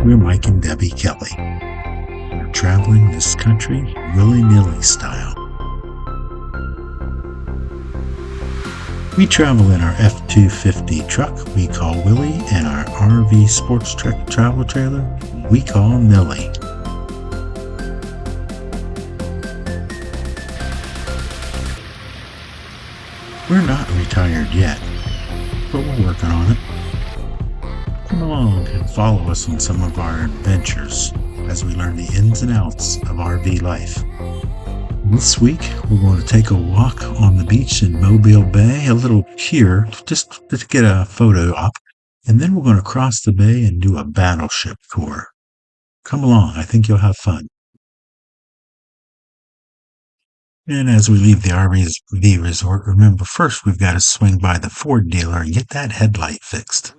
We're Mike and Debbie Kelley. We're traveling this country willy-nilly style. We travel in our F-250 truck we call Willie and our RV sports truck travel trailer we call Millie. We're not retired yet, but we're working on it. Come along and follow us on some of our adventures as we learn the ins and outs of RV life. This week, we're going to take a walk on the beach in Mobile Bay, a little pier, just to get a photo op, and then we're going to cross the bay and do a battleship tour. Come along, I think you'll have fun. And as we leave the RV resort, remember first we've got to swing by the Ford dealer and get that headlight fixed.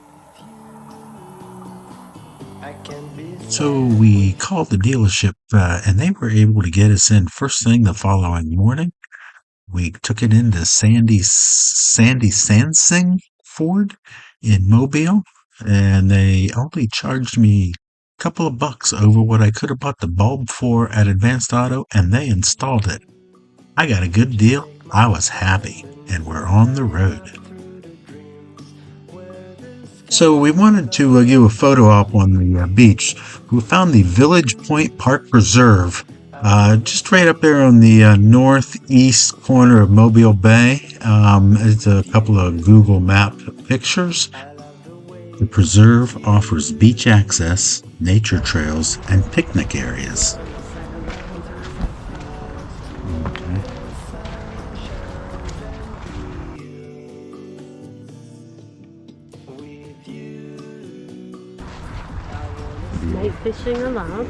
So we called the dealership and they were able to get us in first thing the following morning. We took it into Sandy Sansing Ford in Mobile, and they only charged me a couple of bucks over what I could have bought the bulb for at Advanced Auto, and they installed it. I got a good deal. I was happy, and we're on the road. So we wanted to give a photo op on the beach. We found the Village Point Park Preserve, just right up there on the northeast corner of Mobile Bay. It's a couple of Google Map pictures. The preserve offers beach access, nature trails, and picnic areas. Night fishing allowed.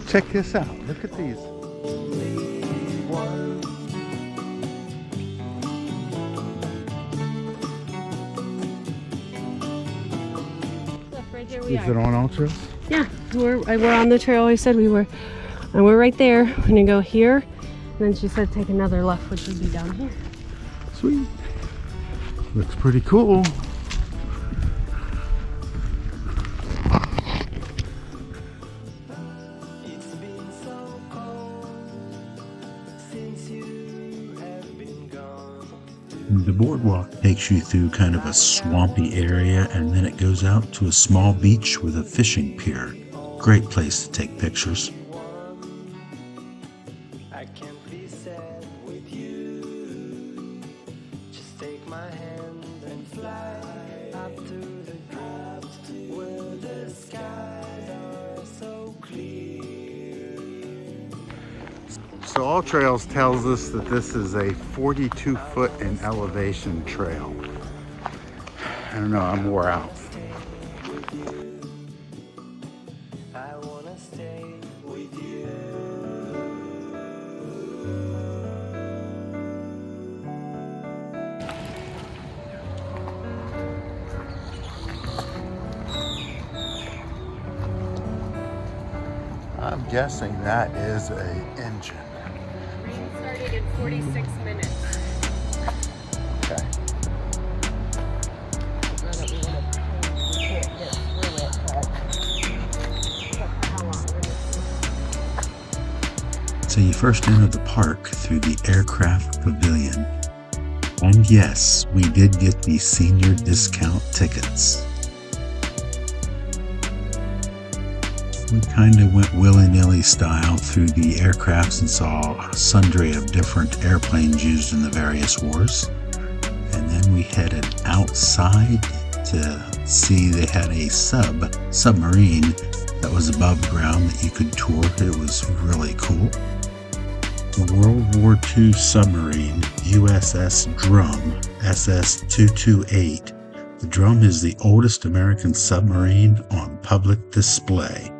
Check this out. Look at these. Right here we Is it on all trails? Yeah, we're on the trail. I said we were, and we're right there. We're gonna go here, and then she said take another left, which would be down here. Sweet. Looks pretty cool. The boardwalk takes you through kind of a swampy area, and then it goes out to a small beach with a fishing pier. Great place to take pictures. I can't be sad with you. Just take my hand and fly up to the clouds where the skies are so clear. So All Trails tells us that this is a 42 foot in elevation trail. I don't know, I'm wore out. I wanna stay with you. I'm guessing that is an engine. Starting in 46 minutes. Okay. So you first enter the park through the aircraft pavilion. And yes, we did get the senior discount tickets. We kind of went willy-nilly style through the aircrafts and saw sundry of different airplanes used in the various wars. And then we headed outside to see they had a submarine that was above ground that you could tour. It was really cool. The World War II submarine USS Drum, SS-228. The Drum is the oldest American submarine on public display.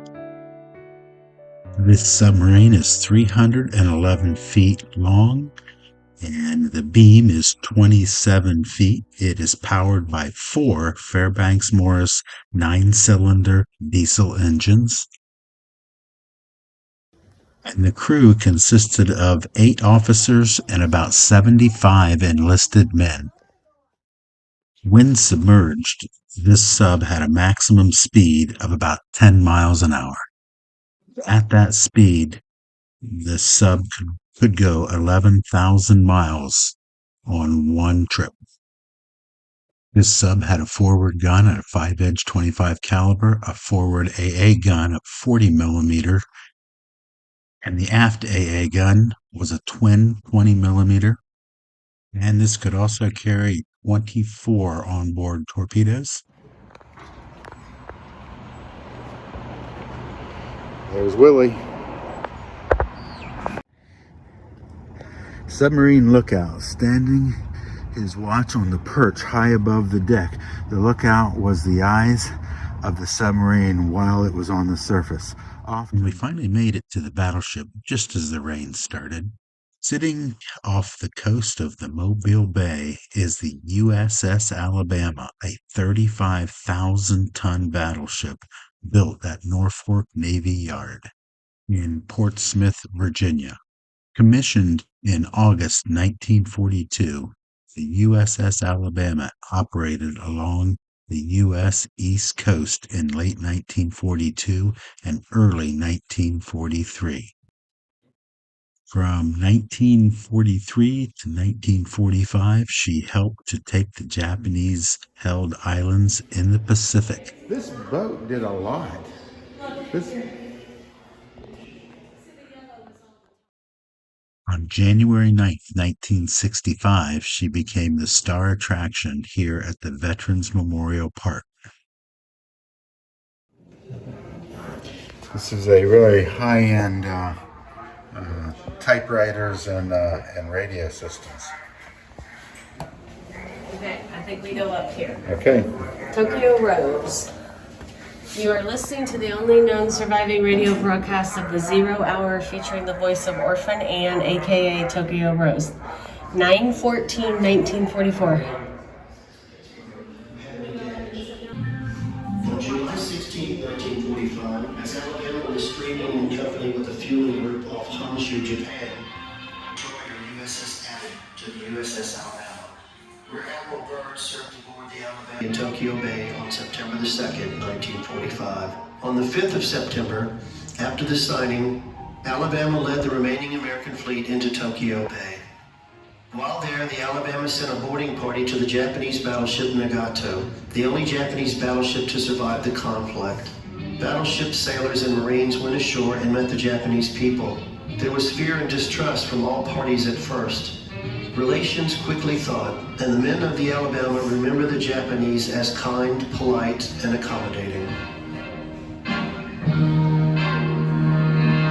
This submarine is 311 feet long and the beam is 27 feet. It is powered by 4 Fairbanks Morris 9-cylinder diesel engines. And the crew consisted of 8 officers and about 75 enlisted men. When submerged, this sub had a maximum speed of about 10 miles an hour. At that speed, the sub could go 11,000 miles on one trip. This sub had a forward gun at a 5-edge 25 caliber, a forward AA gun of 40 millimeter, and the aft AA gun was a twin 20 millimeter. And this could also carry 24 onboard torpedoes. There's Willie. Submarine lookout, standing his watch on the perch high above the deck. The lookout was the eyes of the submarine while it was on the surface. We finally made it to the battleship just as the rain started. Sitting off the coast of the Mobile Bay is the USS Alabama, a 35,000-ton battleship built at Norfolk Navy Yard in Portsmouth, Virginia. Commissioned in August 1942, the USS Alabama operated along the U.S. East Coast in late 1942 and early 1943. From 1943 to 1945, she helped to take the Japanese-held islands in the Pacific. This boat did a lot. On January 9, 1965, she became the star attraction here at the Veterans Memorial Park. This is a really high-end typewriters and radio systems. Okay, I think we go up here. Okay. Tokyo Rose. You are listening to the only known surviving radio broadcast of the 0 Hour featuring the voice of Orphan Anne, aka Tokyo Rose. 9/14/1944. On July 16, 1945, as Alabama was streaming in company with the fueling group off Honshu, Japan, destroyer USS F to the USS Alabama, where Admiral Byrd served aboard the Alabama in Tokyo Bay on September the 2nd, 1945. On the 5th of September, after the signing, Alabama led the remaining American fleet into Tokyo Bay. While there, the Alabama sent a boarding party to the Japanese battleship Nagato, the only Japanese battleship to survive the conflict. Battleship sailors and Marines went ashore and met the Japanese people. There was fear and distrust from all parties at first. Relations quickly thawed, and the men of the Alabama remember the Japanese as kind, polite, and accommodating.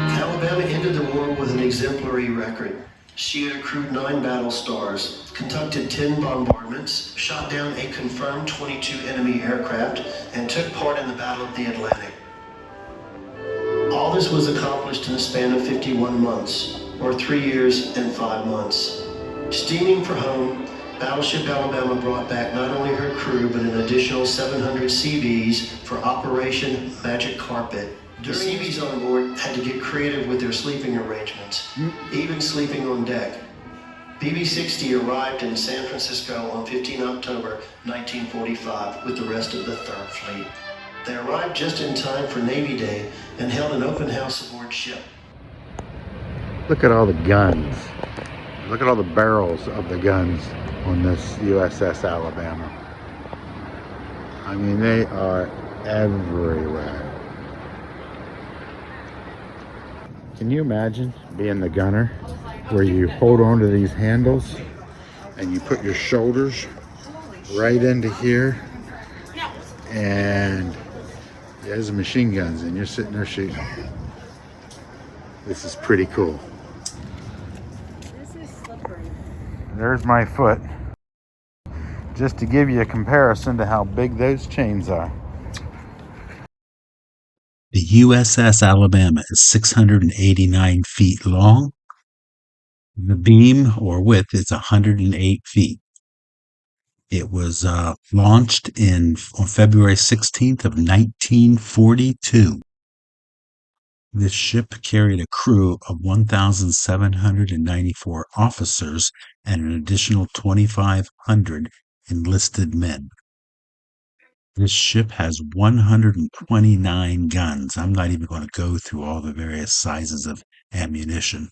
Alabama ended the war with an exemplary record. She had accrued 9 battle stars, conducted 10 bombardments, shot down a confirmed 22 enemy aircraft, and took part in the Battle of the Atlantic. All this was accomplished in a span of 51 months, or 3 years and 5 months. Steaming for home, Battleship Alabama brought back not only her crew, but an additional 700 Seabees for Operation Magic Carpet. The Seabees on board had to get creative with their sleeping arrangements, even sleeping on deck. BB-60 arrived in San Francisco on 15 October 1945 with the rest of the 3rd Fleet. They arrived just in time for Navy Day and held an open house aboard ship. Look at all the guns. Look at all the barrels of the guns on this USS Alabama. I mean, they are everywhere. Can you imagine being the gunner where you hold on to these handles and you put your shoulders right into here and there's the machine guns and you're sitting there shooting. This is pretty cool. This is slippery. There's my foot. Just to give you a comparison to how big those chains are. The USS Alabama is 689 feet long The beam or width is 108 feet. It was launched on February 16th of 1942. This ship carried a crew of 1,794 officers and an additional 2,500 enlisted men. This ship has 129 guns. I'm not even going to go through all the various sizes of ammunition.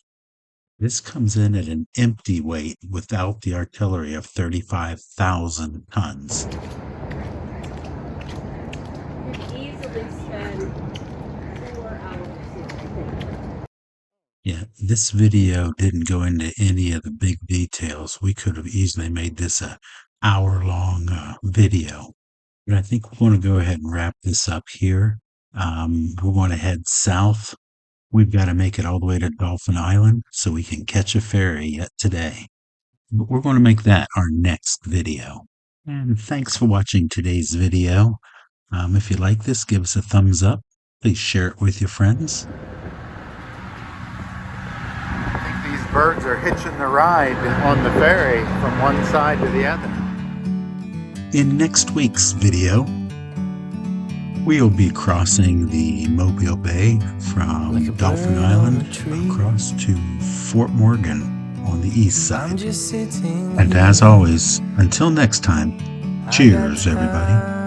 This comes in at an empty weight without the artillery of 35,000 tons. You could easily spend 4 hours here. Yeah, this video didn't go into any of the big details. We could have easily made this a hour-long video. But I think we're going to go ahead and wrap this up here. We're going to head south. We've got to make it all the way to Dolphin Island so we can catch a ferry yet today. But we're going to make that our next video. And thanks for watching today's video. If you like this, give us a thumbs up. Please share it with your friends. I think these birds are hitching the ride on the ferry from one side to the other. In next week's video, we'll be crossing the Mobile Bay from Dolphin Island across to Fort Morgan on the east side. And as always, until next time, cheers everybody.